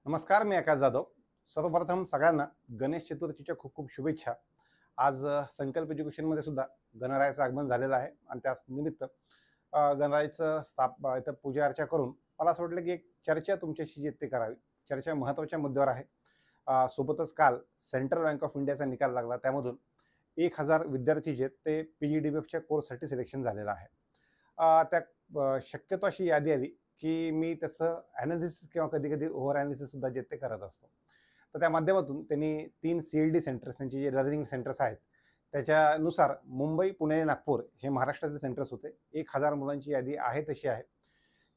नमस्कार, मी आकाश जाधव. सर्वप्रथम सगळ्यांना गणेश चतुर्थीच्या खूप खूप शुभेच्छा. आज संकल्प एज्युकेशनमध्ये सुद्धा गणरायाचं आगमन झालेलं आहे आणि त्याच निमित्त गणरायाचं इथं पूजा अर्चा करून मला असं वाटलं की एक चर्चा तुमच्याशी जी ते करावी. चर्चा महत्त्वाच्या मुद्द्यावर आहे. सोबतच काल सेंट्रल बँक ऑफ इंडियाचा निकाल लागला. त्यामधून 1000 विद्यार्थी जे आहेत ते PGDBFच्या कोर्ससाठी सिलेक्शन झालेलं आहे. शक्यतो अशी यादी आली की मी त्याचं ॲनालिसिस किंवा कधी-कधी ओव्हर ॲनालिसिससुद्धा जे ते करत असतो. तर त्या माध्यमातून त्यांनी 3 CLD सेंटर्स त्यांचे जे लर्निंग सेंटर्स आहेत, त्याच्यानुसार मुंबई, पुणे आणि नागपूर हे महाराष्ट्राचे सेंटर्स होते. 1000 मुलांची यादी आहे तशी आहे.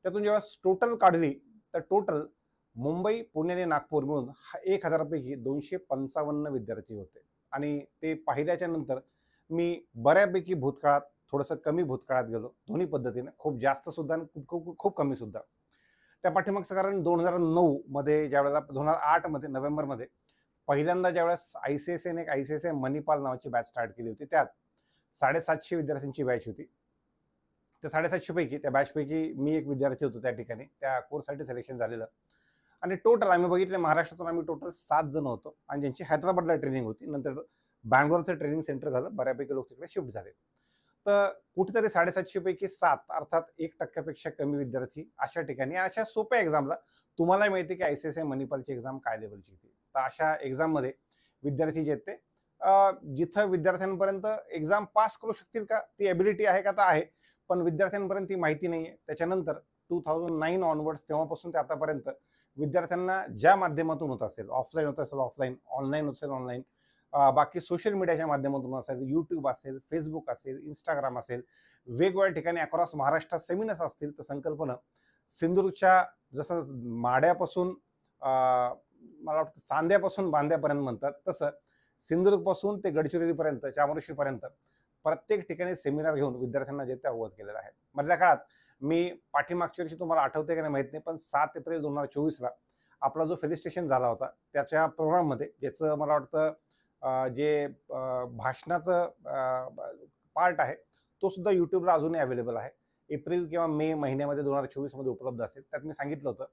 त्यातून जेव्हा टोटल काढली, तर टोटल मुंबई, पुणे आणि नागपूर मिळून 1000 पैकी 255 विद्यार्थी होते. आणि ते पाहिल्याच्या नंतर मी बऱ्यापैकी भूतकाळात, थोडंसं कमी भूतकाळात गेलो. दोन्ही पद्धतीने खूप जास्त सुद्धा आणि खूप खूप खूप कमी सुद्धा. त्या पाठीमागचं कारण 2009 मध्ये ज्यावेळेला 2008 मध्ये नोव्हेंबरमध्ये पहिल्यांदा ज्यावेळेस ICSAने एक ICSA मणिपाल नावाची बॅच स्टार्ट केली होती. त्यात 750 विद्यार्थ्यांची बॅच होती. त्या 750 पैकी त्या बॅचपैकी मी एक विद्यार्थी होतो त्या ठिकाणी. त्या कोर्ससाठी सिलेक्शन झालेलं. आणि टोटल आम्ही बघितले महाराष्ट्रातून आम्ही टोटल 7 जण होतो आणि ज्यांची हैदराबादला ट्रेनिंग होती. नंतर बंगलोरचं ट्रेनिंग सेंटर झालं. बऱ्यापैकी लोक तिकडे शिफ्ट झाले. तर कुठेतरी 750 पैकी 7 अर्थात 1% कमी विद्यार्थी अशा ठिकाणी अशा सोप्या एक्झामला तुम्हाला माहिती आहे की ICSA मणिपालची एक्झाम काय लेवलची होती. तर अशा एक्झाममध्ये विद्यार्थी जे आहेत ते जिथं विद्यार्थ्यांपर्यंत एक्झाम पास करू शकतील का, ती एबिलिटी आहे का, तर आहे. पण विद्यार्थ्यांपर्यंत ती माहिती नाही आहे. त्याच्यानंतर 2009 ऑनवर्ड्स तेव्हापासून ते आतापर्यंत विद्यार्थ्यांना ज्या माध्यमातून होत असेल, ऑफलाईन होत असेल ऑफलाईन, ऑनलाईन असेल ऑनलाईन, बाकी सोशल मीडियाच्या माध्यमातून असेल, यूट्यूब असेल, फेसबुक असेल, इंस्टाग्राम असेल, वेगवेगळ्या ठिकाणी अक्रॉस महाराष्ट्रात सेमिनार्स असतील. तर संकल्पना सिंधुदुर्गच्या जसं माड्यापासून मला वाटतं चांद्यापासून बांद्यापर्यंत म्हणतात, तसं सिंधुदुर्गपासून ते गडचिरोलीपर्यंत, चामोर्शीपर्यंत प्रत्येक ठिकाणी सेमिनार घेऊन विद्यार्थ्यांना जे ते अवगत केलेलं आहे. मधल्या काळात मी पाठीमागच्या वर्षी तुम्हाला आठवते का नाही माहीत नाही, पण 7 एप्रिल 2024ला आपला जो फेलिस्टेशन झाला होता त्याच्या प्रोग्राममध्ये ज्याचं मला वाटतं जे भाषणाचं पार्ट आहे तो सुद्धा यूट्यूबला अजूनही अवेलेबल आहे. एप्रिल किंवा मे महिन्यामध्ये 2024 मध्ये उपलब्ध असेल. त्यात मी सांगितलं होतं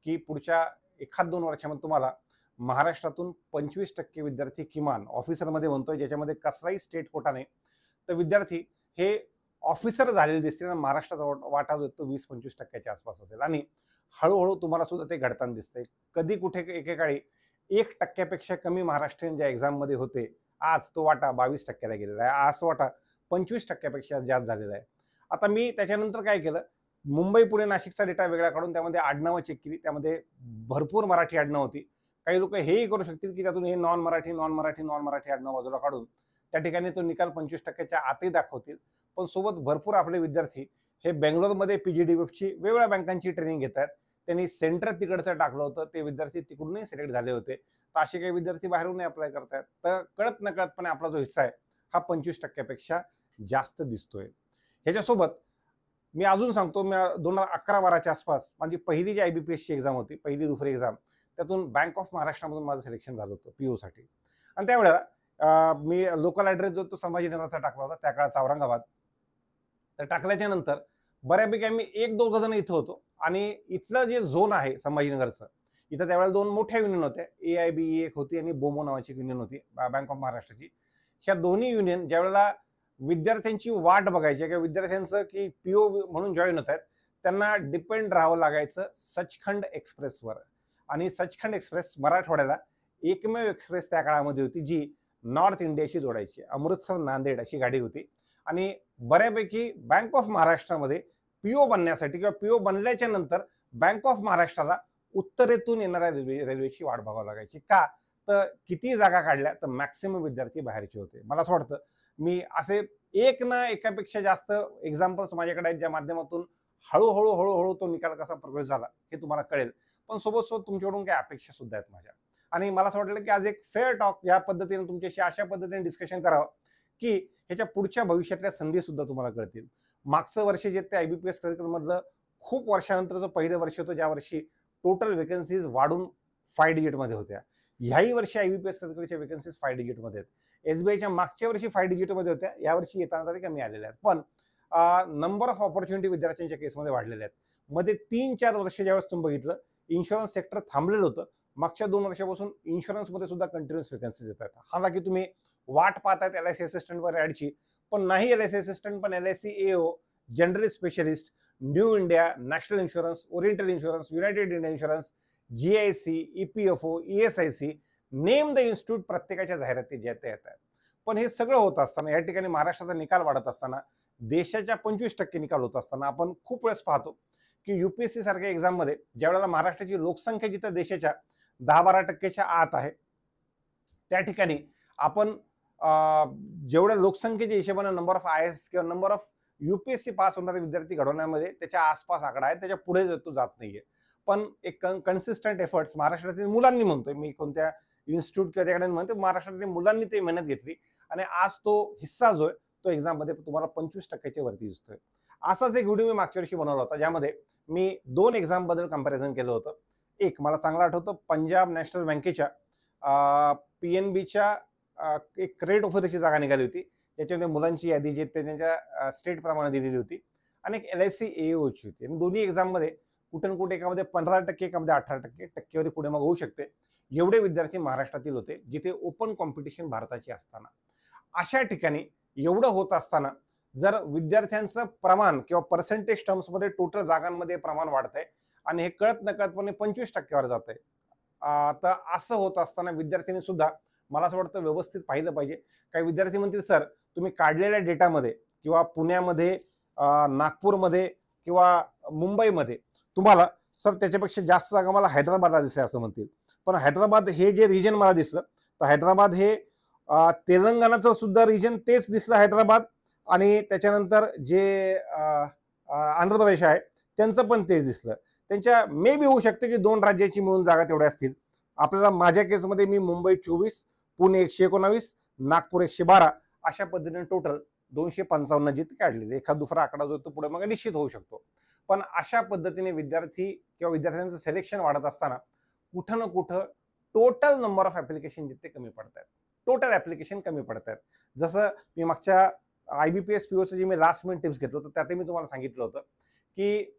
की पुढच्या 1-2 वर्षामध्ये तुम्हाला महाराष्ट्रातून 25% विद्यार्थी किमान ऑफिसरमध्ये म्हणतोय, ज्याच्यामध्ये कसलाही स्टेट कोटा नाही. तर विद्यार्थी हे ऑफिसर झालेले दिसतील आणि महाराष्ट्राचा वाटा जो तो 20-25% आसपास असेल. आणि हळूहळू तुम्हाला सुद्धा ते घडताना दिसतंय. कधी कुठे एकेकाळी 1% कमी महाराष्ट्रीयन ज्या एक्झाममध्ये होते, आज तो वाटा 22% ला गेलेला आहे. आज तो वाटा 25% जास्त झालेला आहे. आता मी त्याच्यानंतर काय केलं, मुंबई, पुणे, नाशिकचा डेटा वेगळा काढून त्यामध्ये आडनावं चेक केली. त्यामध्ये भरपूर मराठी आडनाव होती. काही लोक हेही करू शकतील की त्यातून हे नॉन मराठी आडनाव बाजूला काढून त्या ठिकाणी तो निकाल 25%च्या आतही दाखवतील. पण सोबत भरपूर आपले विद्यार्थी हे बेंगलोरमध्ये PGDBFची वेगवेगळ्या बँकांची ट्रेनिंग घेत आहेत. त्यांनी सेंटर तिकडचं टाकलं होतं. ते विद्यार्थी तिकडूनही सिलेक्ट झाले होते. तर असे काही विद्यार्थी बाहेरूनही अप्लाय करतायत. तर कळत नकळतपणे आपला जो हिस्सा आहे हा 25%पेक्षा जास्त दिसतोय. ह्याच्यासोबत मी अजून सांगतो, मी 2011-12च्या आसपास माझी पहिली जी IBPSची एक्झाम होती, पहिली दुसरी एक्झाम, त्यातून बँक ऑफ महाराष्ट्रामधून माझं सिलेक्शन झालं होतं PO साठी. आणि त्यावेळेला मी लोकल ॲड्रेस जो तो संभाजीनगरचा टाकला होता, त्या काळाचा औरंगाबाद. तर टाकल्याच्या नंतर बऱ्यापैकी आम्ही 1-2 जण इथं होतो आणि इथलं जे झोन आहे संभाजीनगरचं, इथं त्यावेळेला 2 मोठ्या युनियन होत्या. AIBE एक होती आणि बोमो नावाची एक युनियन होती बँक ऑफ महाराष्ट्राची. ह्या दोन्ही युनियन ज्यावेळेला विद्यार्थ्यांची वाट बघायची किंवा विद्यार्थ्यांचं की PO म्हणून जॉईन होत आहेत, त्यांना डिपेंड राहावं लागायचं सचखंड एक्सप्रेसवर. आणि सचखंड एक्सप्रेस मराठवाड्याला एकमेव एक्सप्रेस त्या काळामध्ये होती जी नॉर्थ इंडियाशी जोडायची. अमृतसर नांदेड अशी गाडी होती. आणि बऱ्यापैकी बँक ऑफ महाराष्ट्रामध्ये PO बनण्यासाठी किंवा PO बनल्याच्या नंतर बँक ऑफ महाराष्ट्राला उत्तरेतून येणाऱ्या रेल्वेची वाट बघावी लागायची. का, तर किती जागा काढल्या तर मॅक्सिमम विद्यार्थी बाहेरचे होते. मला असं वाटतं मी असे एक ना एकापेक्षा जास्त एक्झाम्पल्स माझ्याकडे आहेत, ज्या माध्यमातून हळूहळू तो निकाल कसा प्रोग्रेस झाला हे तुम्हाला कळेल. पण सोबत तुमच्याकडून काही अपेक्षा सुद्धा आहेत माझ्या. आणि मला असं वाटलं की आज एक फेअर टॉक या पद्धतीने तुमच्याशी अशा पद्धतीने डिस्कशन करावं की ह्याच्या पुढच्या भविष्यातल्या संधी सुद्धा तुम्हाला कळतील. मागचं वर्ष जे ते IBPS करिक्युलममधलं खूप वर्षानंतरचं पहिलं वर्ष होतं, ज्या वर्षी टोटल वेकन्सीज वाढून 5 डिजिटमध्ये होत्या. ह्याही वर्षी IBPS करिक्युलरच्या वेकन्सीज 5 डिजिटमध्ये आहेत. SBIच्या मागच्या वर्षी 5 डिजिटमध्ये होत्या, यावर्षी येताना तरी कमी आलेल्या आहेत. पण नंबर ऑफ ऑपॉर्च्युनिटी विद्यार्थ्यांच्या केसमध्ये वाढलेल्या आहेत. मध्ये 3-4 वर्ष ज्यावेळेस तुम्ही बघितलं, इन्शुरन्स सेक्टर थांबलेलं होतं, मागच्या 2 वर्षापासून इन्शुरन्समध्ये सुद्धा कंटिन्युअस वेकन्सीज येत आहेत. हालांकी तुम्ही वाट पाहतायत LIC असिस्टंटवर ॲडची, पण नाही LIC असिस्टंट, पण LIC AO, general specialist, new India, national insurance, oriental insurance, United India insurance, GIC, EPFO, ESIC, name the institute, प्रत्येकाच्या जाहिराती ज्या त्या येत आहेत. पण हे सगळं होत असताना, या ठिकाणी महाराष्ट्राचा निकाल वाढत असताना, देशाच्या 25% निकाल होत असताना आपण खूप वेळेस पाहतो की UPSC सारख्या एक्झाममध्ये ज्यावेळेला महाराष्ट्राची लोकसंख्या जिथं देशाच्या 10-12% आत आहे, त्या ठिकाणी आपण जेवढ्या लोकसंख्येच्या हिशोबाने नंबर ऑफ IAS किंवा नंबर ऑफ UPSC पास होणारे विद्यार्थी घडवण्यामध्ये त्याच्या आसपास आकडा आहे, त्याच्या पुढे तो जात नाहीये. पण एक कन्सिस्टंट एफर्ट्स महाराष्ट्रातील मुलांनी, म्हणतोय मी, कोणत्या इन्स्टिट्यूट किंवा त्याकडे म्हणतो, महाराष्ट्रातील मुलांनी ते मेहनत घेतली आणि आज तो हिस्सा जो आहे तो एक्झाममध्ये तुम्हाला 25% वरती दिसतोय. असाच एक व्हिडिओ मी मागच्या वर्षी बनवला होता, ज्यामध्ये मी 2 एक्झाम बद्दल कंपॅरिझन केलं होतं. एक मला चांगलं आठवतं, पंजाब नॅशनल बँकेच्या PNBच्या एक क्रेडिट ऑफिसरची जागा निघाली होती, त्याच्यामध्ये मुलांची यादी जी त्यांच्या स्टेट प्रमाणे दिलेली होती, आणि एक LIC AOची होती. आणि दोन्ही एक्झाममध्ये कुठे ना कुठे एकामध्ये 15%, एकामध्ये 18% टक्केवारी पुढे मग होऊ शकते. एवढे विद्यार्थी महाराष्ट्रातील होते, जिथे ओपन कॉम्पिटिशन भारताची असताना. अशा ठिकाणी एवढं होत असताना जर विद्यार्थ्यांचं प्रमाण किंवा पर्सेंटेज टर्म्समध्ये टोटल जागांमध्ये प्रमाण वाढतंय आणि हे कळत नकळतपणे 25%वर जात आहे, तर असं होत असताना विद्यार्थ्यांनी सुद्धा मला असं वाटतं व्यवस्थित पाहिलं पाहिजे. काही विद्यार्थी म्हणतील, सर तुम्ही काढलेल्या डेटामध्ये किंवा पुण्यामध्ये, नागपूरमध्ये किंवा मुंबईमध्ये तुम्हाला सर त्याच्यापेक्षा जास्त जागा मला हैदराबादला दिसल्या असं म्हणतील. पण हैदराबाद हे जे रिजन मला दिसलं, तर हैदराबाद हे तेलंगणाचं सुद्धा रिजन तेच दिसलं हैदराबाद, आणि त्याच्यानंतर जे आंध्र प्रदेश आहे त्यांचं पण तेच दिसलं. त्यांच्या मे बी होऊ शकते की 2 राज्याची मिळून जागा तेवढ्या असतील. आपल्याला माझ्या केसमध्ये मी मुंबई 24, पुणे 119, नागपूर 112 अशा पद्धतीने टोटल 255 जिथे काढलेले. एखाद दुसरा आकडा जो तो पुढे मग निश्चित होऊ शकतो. पण अशा पद्धतीने विद्यार्थी किंवा विद्यार्थ्यांचं सिलेक्शन वाढत असताना कुठं ना कुठं टोटल नंबर ऑफ ऍप्लिकेशन जिथे कमी पडत आहेत, टोटल ऍप्लिकेशन कमी पडत आहेत. जसं मी मागच्या IBPS POचं जे मी लास्ट मिनिट टिप्स घेतलं होतं, त्यातही मी तुम्हाला सांगितलं होतं की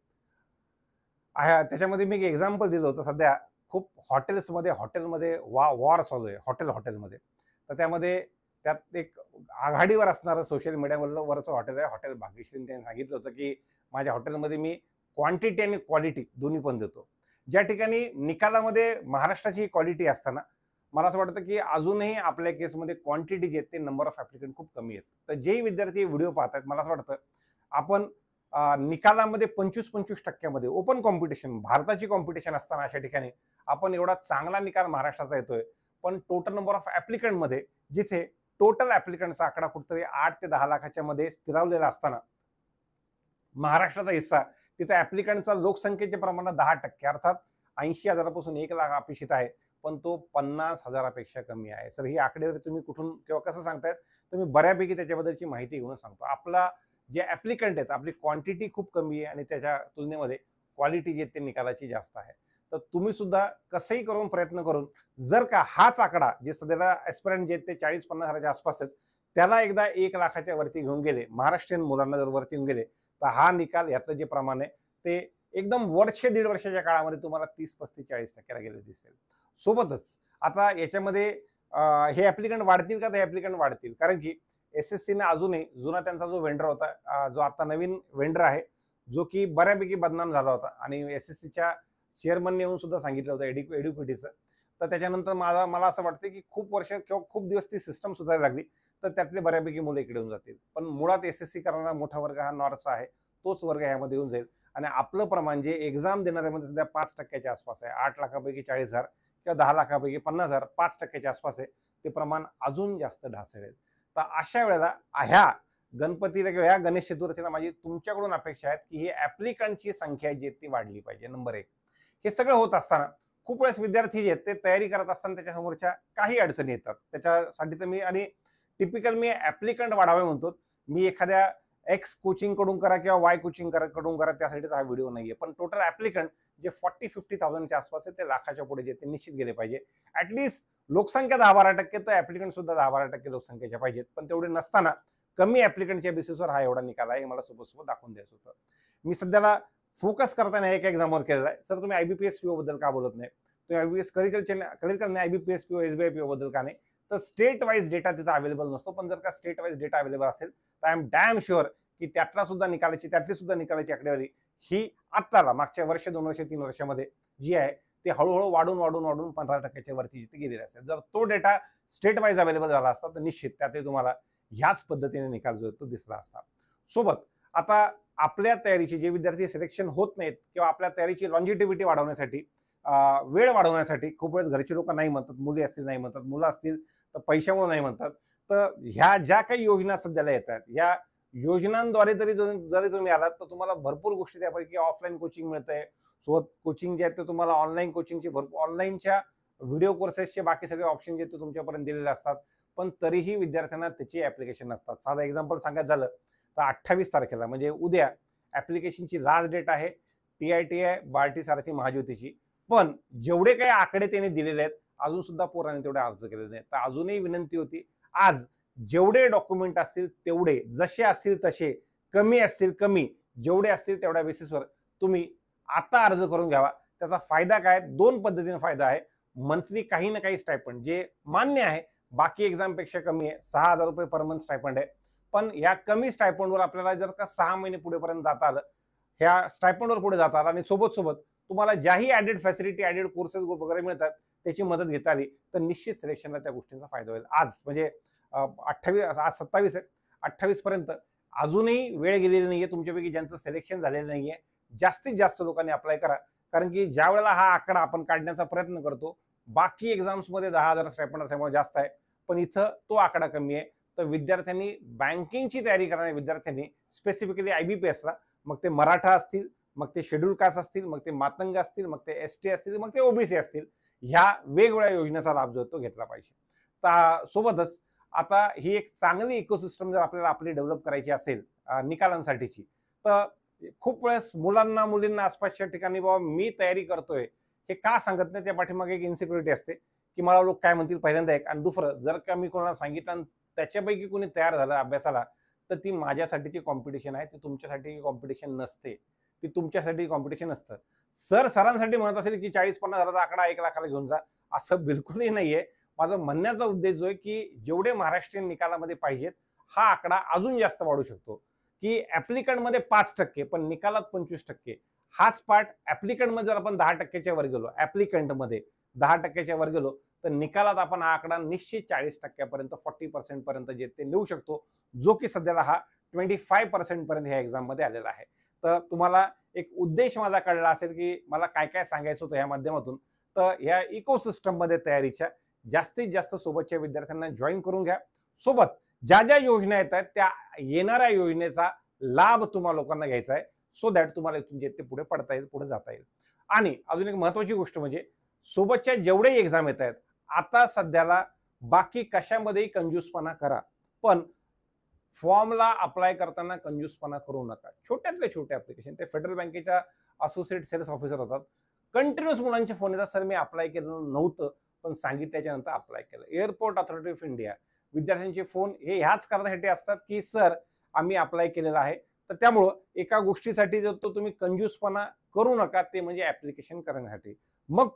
त्याच्यामध्ये मी एक एक्झाम्पल दिलं होतं. सध्या खूप हॉटेलमध्ये वॉर चालू आहे हॉटेलमध्ये. तर त्यात एक आघाडीवर असणारं सोशल मीडियावरचं हॉटेल आहे हॉटेल भाग्यश्री. त्यांनी सांगितलं होतं की माझ्या हॉटेलमध्ये मी क्वांटिटी आणि क्वालिटी दोन्ही पण देतो. ज्या ठिकाणी निकालामध्ये महाराष्ट्राची क्वालिटी असताना मला असं वाटतं की अजूनही आपल्या केसमध्ये क्वांटिटी जे आहेत ते नंबर ऑफ ॲप्लिकंट खूप कमी आहेत. तर जे विद्यार्थी व्हिडिओ पाहतात, मला असं वाटतं आपण निकालामध्ये 25% ओपन कॉम्पिटिशन, भारताची कॉम्पिटिशन असताना अशा ठिकाणी आपण एवढा चांगला निकाल महाराष्ट्राचा येतोय, पण टोटल नंबर ऑफ ॲप्लिकंटमध्ये जिथे टोटल ॲप्लिकंटचा आकडा कुठेतरी 8 ते 10 लाखाच्या मध्ये स्थिरावलेला असताना महाराष्ट्राचा हिस्सा तिथे ॲप्लिकंटचा लोकसंख्येचे प्रमाण 10%, अर्थात 80,000पासून 1 लाख अपेक्षित आहे, पण तो 50,000पेक्षा कमी आहे. सर ही आकडेवारी तुम्ही कुठून किंवा कसं सांगतायत? तुम्ही बऱ्यापैकी त्याच्याबद्दलची माहिती घेऊन सांगतो. आपला जे ॲप्लिकंट आहेत, आपली क्वांटिटी खूप कमी आहे आणि त्याच्या तुलनेमध्ये क्वालिटी जी आहे ते निकालाची जास्त आहे. तर तुम्ही सुद्धा कसंही करून प्रयत्न करून जर का हाच आकडा जे सध्याला ॲस्पिरंट जे आहेत ते 40-50 हजाराच्या आसपास आहेत, त्याला एकदा 1 लाखाच्या वरती घेऊन गेले, महाराष्ट्रीयन मुलांना जर वरती घेऊन गेले, तर हा निकाल यातलं जे प्रमाण आहे ते एकदम दीड वर्षाच्या काळामध्ये तुम्हाला 30-35-40%ला गेले दिसेल. सोबतच आता याच्यामध्ये हे ॲप्लिकंट वाढतील का? ते ॲप्लिकंट वाढतील, कारण की SSCने अजूनही जुना त्यांचा जो वेंडर होता, जो आता नवीन वेंडर आहे, जो की बऱ्यापैकी बदनाम झाला होता आणि SSCच्या चेअरमनने येऊन सुद्धा सांगितलं होतं एड्युकेटीचं. तर त्याच्यानंतर मला असं वाटतं की खूप वर्ष किंवा खूप दिवस ती सिस्टम सुधारायला लागली, तर त्यातले बऱ्यापैकी मुलं इकडे येऊन जातील. पण मुळात SSC करणारा मोठा वर्ग हा नॉर्थचा आहे, तोच वर्ग ह्यामध्ये येऊन जाईल आणि आपलं प्रमाण जे एक्झाम देणाऱ्यामध्ये सध्या 5%च्या आसपास आहे. 8 लाखापैकी 40,000 किंवा 10 लाखापैकी 50,000, 5%च्या आसपास आहे. ते प्रमाण अजून जास्त ढासळेल. तर अशा वेळेला ह्या गणपतीला किंवा ह्या गणेश चतुर्थीला माझी तुमच्याकडून अपेक्षा आहेत की ही ॲप्लिकंटची संख्या जी ती वाढली पाहिजे. नंबर 1. हे सगळं होत असताना खूप वेळेस विद्यार्थी जे आहेत ते तयारी करत असताना त्याच्यासमोरच्या काही अडचणी येतात. त्याच्यासाठी तर मी टिपिकल मी ॲप्लिकंट वाढावे म्हणतो. मी एखाद्या X कोचिंग कडून करा किंवा Y कोचिंग कडून करा त्यासाठीच हा व्हिडिओ नाहीये. पण टोटल ॲप्लिकंट जे 40-50,000च्या आसपास आहे ते लाखाच्या पुढे जे ते निश्चित गेले पाहिजे. ॲटलिस्ट लोकसंख्या 10-12% तर ॲप्लिकंट सुद्धा 10-12% लोकसंख्येच्या पाहिजेत. पण तेवढे नसताना कमी ॲप्लिकंटच्या बेसिसवर हा एवढा निकाल आहे, मला सोबत दाखवून द्यायचं होतं. मी सध्याला फोकस करताना एक एक्झामवर केलेला आहे. सर तुम्ही IBPS PO बद्दल का बोलत नाही? तुम्ही IBPS करेल का नाही IBPS PO SBI PO बद्दल का नाही, तर स्टेट वाईज डेटा तिथं अवेलेबल नसतो. पण जर का स्टेट वाईज डेटा अवेलेबल असेल तर आय एम डॅम शुअर की त्यातली सुद्धा निकालाची आकडेवारी ही आत्ताला मागच्या वर्ष 2 वर्ष 3 वर्षामध्ये जी आहे ते हळूहळू वाढून 15% वरती जिथे गेलेले असेल. जर तो डेटा स्टेट वाईज अवेलेबल झाला असता तर निश्चित त्यातही तुम्हाला ह्याच पद्धतीने निकाल जो तो दिसला असता. सोबत आता आपल्या तयारीचे जे विद्यार्थी सिलेक्शन होत नाहीत किंवा आपल्या तयारीची लॉन्जिटिव्हिटी वाढवण्यासाठी वेळ वाढवण्यासाठी खूप वेळेस घरची लोक नाही म्हणतात, मुली असतील नाही म्हणतात, मुलं असतील तर पैशामुळे नाही म्हणतात. तर ह्या ज्या काही योजना सध्याला येतात या योजनांद्वारे जरी तुम्ही आलात तर तुम्हाला भरपूर गोष्टी त्यापैकी ऑफलाईन कोचिंग मिळतंय. सोबत कोचिंग जे आहे ते तुम्हाला ऑनलाईन कोचिंगचे भरपूर ऑनलाईनच्या व्हिडिओ कोर्सेसचे बाकी सगळे ऑप्शन जे ते तुमच्यापर्यंत दिलेले असतात. पण तरीही विद्यार्थ्यांना त्याची ऍप्लिकेशन नसतात. साधं एक्झाम्पल सांगायचं झालं तर 28 तारखेला म्हणजे उद्या ऍप्लिकेशनची लास्ट डेट आहे. TITI बार्टी सारखी महाज्योतीची. पण जेवढे काही आकडे त्यांनी दिलेले आहेत अजून सुद्धा पोरांनी तेवढे अर्ज केलेले नाहीत. तर अजूनही विनंती होती, आज जेवढे डॉक्युमेंट असतील तेवढे, जसे असतील तसे, कमी असतील कमी, जेवढे असतील तेवढ्या बेसिसवर तुम्ही आता अर्ज करून घ्यावा. त्याचा फायदा काय? 2 पद्धतीने फायदा आहे. मंथली काही ना काही स्टायपंड जे मान्य आहे, बाकी एक्झामपेक्षा कमी आहे. 6,000 रुपये पर मंथ स्टायपंड आहे. पण या कमी स्टायपंडवर आपल्याला जर का 6 महिने पुढेपर्यंत जाता आलं, ह्या स्टायपंडवर पुढे जाता आलं आणि सोबत तुम्हाला ज्याही ॲडेड फॅसिलिटी, ॲडेड कोर्सेस वगैरे मिळतात त्याची मदत घेता आली तर निश्चित सिलेक्शनला त्या गोष्टींचा फायदा होईल. आज म्हणजे 28, आज 27 आहे, 28 पर्यंत अजूनही वेळ गेलेली नाहीये. तुमच्यापैकी ज्यांचं सिलेक्शन झालेलं नाहीये जास्तीत जास्त लोकांनी अप्लाय करा. कारण की ज्या वेळेला हा आकडा आपण काढण्याचा प्रयत्न करतो, बाकी एक्झाम्समध्ये 10,000 स्टायपंड असल्यामुळे जास्त आहे, पण इथं तो आकडा कमी आहे. तर विद्यार्थ्यांनी बँकिंगची तयारी करणाऱ्या विद्यार्थ्यांनी स्पेसिफिकली IBPSला, मग ते मराठा असतील, मग ते शेड्यूल कास्ट असतील, मग ते मातंग असतील, मग ते ST असतील, मग ते OBC असतील, ह्या वेगवेगळ्या योजनेचा लाभ जो तो घेतला पाहिजे. तर सोबतच आता ही एक चांगली इकोसिस्टम जर आपल्याला आपली डेव्हलप करायची असेल निकालांसाठीची, तर खूप वेळेस मुलांना मुलींना आसपासच्या ठिकाणी बाबा मी तयारी करतोय हे का सांगत नाही, त्या पाठीमागे एक इन्सिक्युरिटी असते की मला लोक काय म्हणतील पहिल्यांदा एक, आणि दुसरं जर का मी कोणाला सांगितलं आणि त्याच्यापैकी कोणी तयार झालं अभ्यासाला तर ती माझ्यासाठीची कॉम्पिटिशन आहे, ती तुमच्यासाठी कॉम्पिटिशन नसते. ती तुमच्यासाठी कॉम्पिटिशन असतं. सरांसाठी म्हणत असेल की 40-50 हजाराचा आकडा 1 लाखाला घेऊन जा, असं बिलकुलही नाहीये. माझा म्हणण्याचा उद्देश जो आहे की जेवढे महाराष्ट्रीयन निकालामध्ये पाहिजेत हा आकडा अजून जास्त वाढू शकतो. की ऍप्लिकंटमध्ये 5% पण निकालात 25%. हाच पार्ट ऍप्लिकंटमध्ये जर आपण 10%च्या वर गेलो, ऍप्लिकंटमध्ये 10%च्या वर गेलो तर निकालात आपण हा आकडा निश्चित 40% पर्यंत 40% पर्यंत जे ते नेऊ शकतो, जो की सध्याला हा 25% पर्यंत ह्या एक्झाम मध्ये आलेला आहे. तर तुम्हाला एक उद्देश माझा कळला असेल की मला काय काय सांगायचं होतं या माध्यमातून. तर या इकोसिस्टम मध्ये तयारीच्या जास्तीत जास्त सोबतच्या विद्यार्थ्यांना जॉईन करून घ्या. सोबत ज्या ज्या योजना येत आहेत त्या येणाऱ्या योजनेचा लाभ तुम्हाला लोकांना घ्यायचा आहे, सो दॅट तुम्हाला इथून जे ते पुढे पडता येईल, पुढे जाता येईल. आणि अजून एक महत्वाची गोष्ट म्हणजे सोबतच्या जेवढे एक्झाम येत आहेत आता सध्याला बाकी कशामध्येही कंजूसपणा करा, पण फॉर्मला अप्लाय करताना कंजूसपणा करू नका. छोट्यातले छोटे ऍप्लिकेशन, ते फेडरल बँकेच्या असोसिएट सेल्स ऑफिसर होतात, कंटिन्युअस मुलांचे फोन येतात, सर मी अप्लाय केलं नव्हतं पण सांगितल्याच्या नंतर अप्लाय केलं. एअरपोर्ट अथॉरिटी ऑफ इंडिया विद्यार्थ्यांचे फोन हे ह्याच कारणासाठी असतात की सर आम्ही अप्लाय केलेला आहे. तर त्यामुळं एका गोष्टीसाठी जर तो तुम्ही कंजूसपणा करू नका, ते म्हणजे ऍप्लिकेशन करण्यासाठी. मग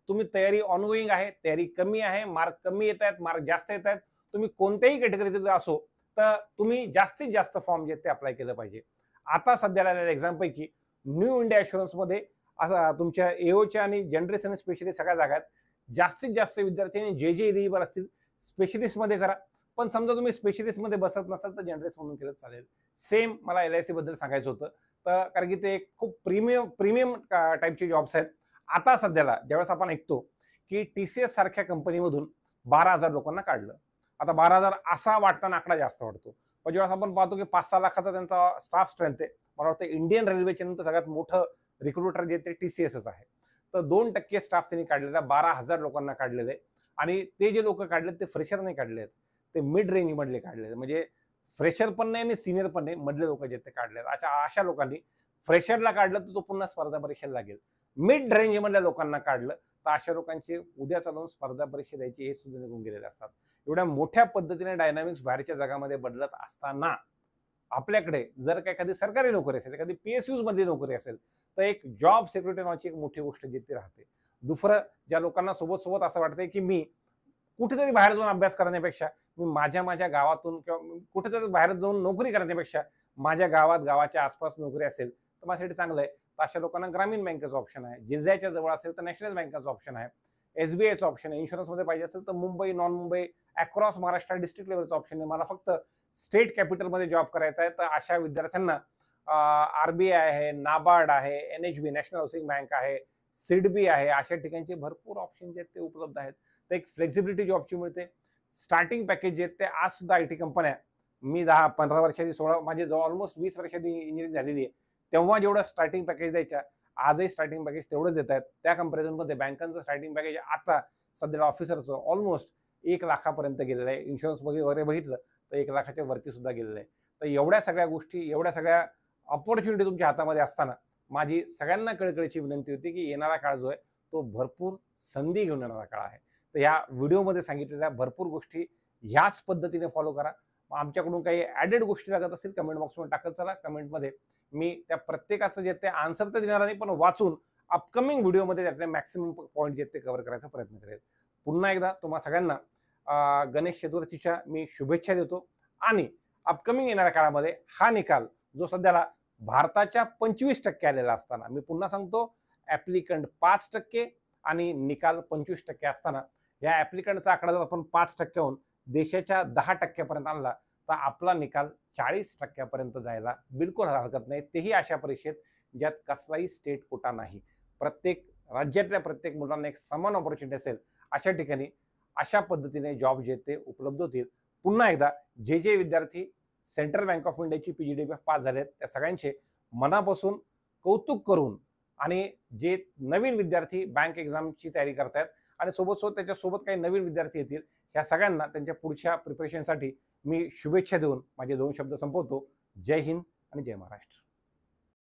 तुम्ही तयारी ऑनगोईंग आहे, तयारी कमी आहे, मार्क कमी येत आहेत, मार्क जास्त येत आहेत, तुम्ही कोणत्याही कॅटेगरीत असो तर तुम्ही जास्तीत जास्त फॉर्म जे ते अप्लाय केलं पाहिजे. आता सध्याला एक्झामपैकी न्यू इंडिया ॲश्युरन्समध्ये असा तुमच्या एओच्या आणि जनरलिस्ट आणि स्पेशलिस्ट सगळ्या जागा आहेत. जास्तीत जास्त विद्यार्थ्यांनी जे एलिजिबल असतील स्पेशलिस्टमध्ये करा. पण समजा तुम्ही स्पेशलिस्टमध्ये बसत नसाल तर जनरलिस्ट म्हणून केलं चालेल. सेम मला LIC बद्दल सांगायचं होतं. तर कारण की ते खूप प्रीमियम टाईपचे जॉब्स आहेत. आता सध्याला ज्यावेळेस आपण ऐकतो की TCS सारख्या कंपनीमधून 12,000 लोकांना काढलं. आता 12,000 असा वाटताना आकडा जास्त वाटतो, पण जेव्हा आपण पाहतो की 5-6 लाखाचा त्यांचा स्टाफ स्ट्रेंथ आहे, मला वाटतं इंडियन रेल्वेच्या नंतर सगळ्यात मोठं रिक्रुटर जे ते TCSच आहे. तर 2% स्टाफ त्यांनी काढलेला, 12,000 लोकांना काढलेले आहे. आणि ते जे लोक काढलेत ते फ्रेशर नाही काढले आहेत, ते मिड रेंज मधले काढले, म्हणजे फ्रेशर पण नाही आणि सिनियर पण नाही, मधले लोक जे ते काढले. अशा लोकांनी फ्रेशरला काढलं तर तो पुन्हा स्पर्धा परीक्षेला लागेल. मिड रेंज मधल्या लोकांना काढलं तर अशा लोकांचे उद्या चालून स्पर्धा परीक्षा द्यायची हे सुद्धा निघून गेलेले असतात. एवढ्या मोठ्या पद्धतीने डायनामिक्स बाहेरच्या जगामध्ये बदलत असताना आपल्याकडे जर का एखादी सरकारी नोकरी असेल, एखादी PSUs मधली नोकरी असेल तर एक जॉब सिक्युरिटी नावाची एक मोठी गोष्ट जिथे राहते. दुसरं, ज्या लोकांना सोबत सोबत असं वाटतंय की मी कुठेतरी बाहेर जाऊन अभ्यास करण्यापेक्षा मी माझ्या गावातून किंवा कुठेतरी बाहेर जाऊन नोकरी करण्यापेक्षा माझ्या गावात, गावाच्या आसपास नोकरी असेल तर माझ्यासाठी चांगलं आहे. तर अशा लोकांना ग्रामीण बँकेचं ऑप्शन आहे. जिल्ह्याच्या जवळ असेल तर नॅशनल बँकेचं ऑप्शन आहे. SBIचं ऑप्शन आहे. इन्शुरन्समध्ये पाहिजे असेल तर Mumbai, non Mumbai, across Maharashtra district लेव्हलचं ऑप्शन आहे. मला फक्त स्टेट कॅपिटलमध्ये जॉब करायचा आहे, तर अशा विद्यार्थ्यांना RBI आहे, नाबार्ड आहे, NHB नॅशनल हाऊसिंग बँक आहे, सिडबी आहे. अशा ठिकाणचे भरपूर ऑप्शन जे आहेत ते उपलब्ध आहेत. तर एक फ्लेक्झिबिलिटी जॉबची मिळते. स्टार्टिंग पॅकेज जे आहेत ते आज सुद्धा IT कंपन्या, मी 10-15 वर्षांनी 16 माझी जवळ ऑलमोस्ट 20 वर्षांनी इंजिनिअरिंग झालेली आहे. तेव्हा जेवढं स्टार्टिंग पॅकेज द्यायच्या, आजही स्टार्टिंग पॅकेज तेवढंच देत आहेत. त्या कंपॅरिझनमध्ये बँकांचं स्टार्टिंग पॅकेज आता सध्याला ऑफिसरचं ऑलमोस्ट 1 लाखापर्यंत गेलेलं आहे. इन्शुरन्स वगैरे बघितलं तर 1 लाखाच्या वरती सुद्धा गेलेलं आहे. तर एवढ्या सगळ्या गोष्टी, एवढ्या सगळ्या अपॉर्च्युनिटी तुमच्या हातामध्ये असताना माझी सगळ्यांना कळकळीची विनंती होती की येणारा काळ जो आहे तो भरपूर संधी घेऊन येणारा काळ आहे. तर या व्हिडिओमध्ये सांगितलेल्या भरपूर गोष्टी ह्याच पद्धतीने फॉलो करा. आमच्याकडून काही ॲडेड गोष्टी लागत असतील कमेंट बॉक्समध्ये टाकत चला. कमेंटमध्ये मी त्या प्रत्येकाचं जे ते आन्सर तर देणार नाही, पण वाचून अपकमिंग व्हिडिओमध्ये त्यातले मॅक्सिमम पॉईंट जे ते कव्हर करायचा प्रयत्न करेल. पुन्हा एकदा तुम्हा सगळ्यांना गणेश चतुर्थीच्या मी शुभेच्छा देतो आणि अपकमिंग येणाऱ्या काळामध्ये हा निकाल जो सध्याला भारताच्या 25% आलेला असताना, मी पुन्हा सांगतो, ॲप्लिकंट 5% आणि निकाल 25% असताना या ॲप्लिकंटचा आकडा जर आपण 5%हून देशाच्या 10% पर्यंत आणला तर आपला निकाल 40% पर्यंत जायला बिलकुल हरकत नाही. तेही अशा परीक्षेत ज्यात कसलाही स्टेट कोटा नाही. प्रत्येक राज्यातल्या प्रत्येक मुलांना एक समान ऑपॉर्च्युनिटी असेल अशा ठिकाणी अशा पद्धतीने जॉब जे ते उपलब्ध होतील. पुन्हा एकदा जे विद्यार्थी सेंट्रल बँक ऑफ इंडियाची PGDBF पास झालेत त्या सगळ्यांचे मनापासून कौतुक करून, आणि जे नवीन विद्यार्थी बँक एक्झामची तयारी करतायत आणि सोबत त्याच्यासोबत काही नवीन विद्यार्थी येतील, ह्या सगळ्यांना त्यांच्या पुढच्या प्रिपरेशनसाठी मी शुभेच्छा देऊन माझे 2 शब्द संपवतो. जय हिंद आणि जय महाराष्ट्र.